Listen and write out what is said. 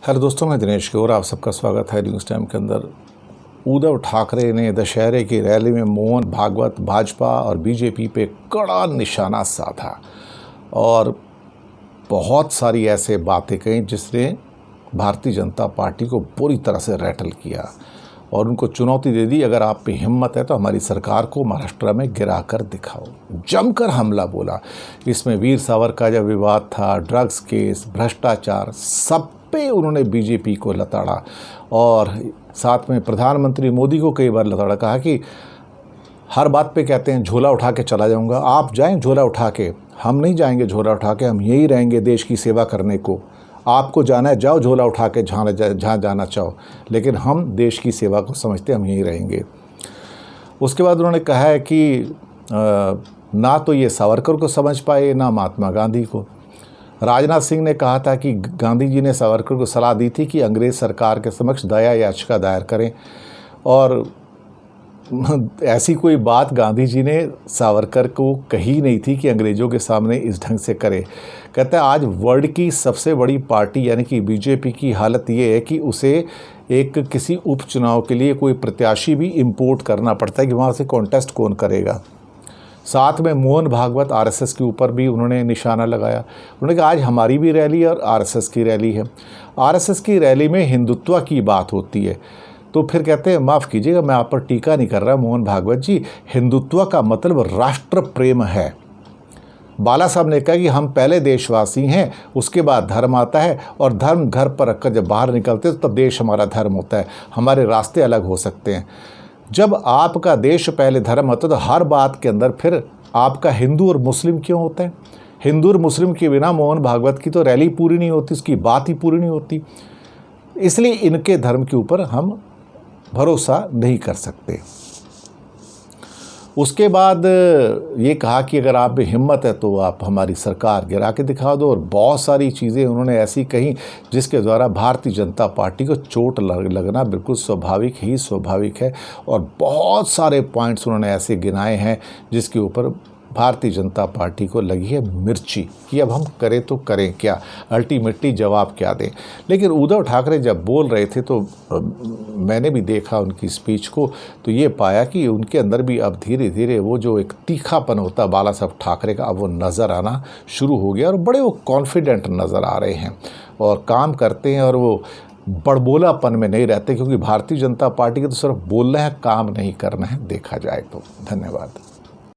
Hello दोस्तों, मैं दिनेश गौर, आप सबका स्वागत है न्यूज़ टाइम के अंदर। उद्धव ठाकरे ने दशहरे की रैली में मोहन भागवत, भाजपा और बीजेपी पे कड़ा निशाना साधा और बहुत सारी ऐसे बातें कही जिसने भारतीय जनता पार्टी को बुरी तरह से रैटल किया और उनको चुनौती दे दी, अगर आप पे हिम्मत है तो हमारी सरकार को महाराष्ट्र में गिरा कर दिखाओ। जमकर हमला बोला। इसमें वीर सावरकर का जो विवाद था, ड्रग्स केस, भ्रष्टाचार, सब पे उन्होंने बीजेपी को लताड़ा और साथ में प्रधानमंत्री मोदी को कई बार लताड़ा। कहा कि हर बात पे कहते हैं झोला उठा के चला जाऊंगा, आप जाएं झोला उठा के, हम नहीं जाएंगे झोला उठा के, हम यहीं रहेंगे देश की सेवा करने को। आपको जाना है जाओ झोला उठा के जहाँ जाना चाहो, लेकिन हम देश की सेवा को समझते हम यहीं रहेंगे। उसके बाद उन्होंने कहा है कि ना तो ये सावरकर को समझ पाए ना महात्मा गांधी को। राजनाथ सिंह ने कहा था कि गांधी जी ने सावरकर को सलाह दी थी कि अंग्रेज़ सरकार के समक्ष दया याचिका दायर करें, और ऐसी कोई बात गांधी जी ने सावरकर को कही नहीं थी कि अंग्रेज़ों के सामने इस ढंग से करे। कहता है आज वर्ल्ड की सबसे बड़ी पार्टी यानी कि बीजेपी की हालत ये है कि उसे एक किसी उपचुनाव के लिए कोई प्रत्याशी भी इंपोर्ट करना पड़ता है कि वहाँ से कॉन्टेस्ट कौन करेगा। साथ में मोहन भागवत आरएसएस के ऊपर भी उन्होंने निशाना लगाया। उन्होंने कहा आज हमारी भी रैली और आरएसएस की रैली है। आरएसएस की रैली में हिंदुत्व की बात होती है, तो फिर कहते हैं माफ़ कीजिएगा मैं आप पर टीका नहीं कर रहा मोहन भागवत जी, हिंदुत्व का मतलब राष्ट्र प्रेम है। बाला साहब ने कहा कि हम पहले देशवासी हैं, उसके बाद धर्म आता है, और धर्म घर पर रखकर जब बाहर निकलते हैं तब देश हमारा धर्म होता है। हमारे रास्ते अलग हो सकते हैं। जब आपका देश पहले धर्म होता है तो हर बात के अंदर फिर आपका हिंदू और मुस्लिम क्यों होता है? हिंदू और मुस्लिम के बिना मोहन भागवत की तो रैली पूरी नहीं होती, उसकी बात ही पूरी नहीं होती। इसलिए इनके धर्म के ऊपर हम भरोसा नहीं कर सकते। उसके बाद ये कहा कि अगर आप में हिम्मत है तो आप हमारी सरकार गिरा के दिखा दो, और बहुत सारी चीज़ें उन्होंने ऐसी कही जिसके द्वारा भारतीय जनता पार्टी को चोट लगना बिल्कुल स्वाभाविक है। और बहुत सारे पॉइंट्स उन्होंने ऐसे गिनाए हैं जिसके ऊपर भारतीय जनता पार्टी को लगी है मिर्ची कि अब हम करें तो करें क्या, अल्टीमेटली जवाब क्या दें। लेकिन उद्धव ठाकरे जब बोल रहे थे तो मैंने भी देखा उनकी स्पीच को, तो ये पाया कि उनके अंदर भी अब धीरे धीरे वो जो एक तीखापन होता है बाला साहब ठाकरे का, अब वो नज़र आना शुरू हो गया और बड़े वो कॉन्फिडेंट नज़र आ रहे हैं और काम करते हैं, और वो बड़बोलापन में नहीं रहते, क्योंकि भारतीय जनता पार्टी के तो सिर्फ बोलना है, काम नहीं करना है देखा जाए तो। धन्यवाद।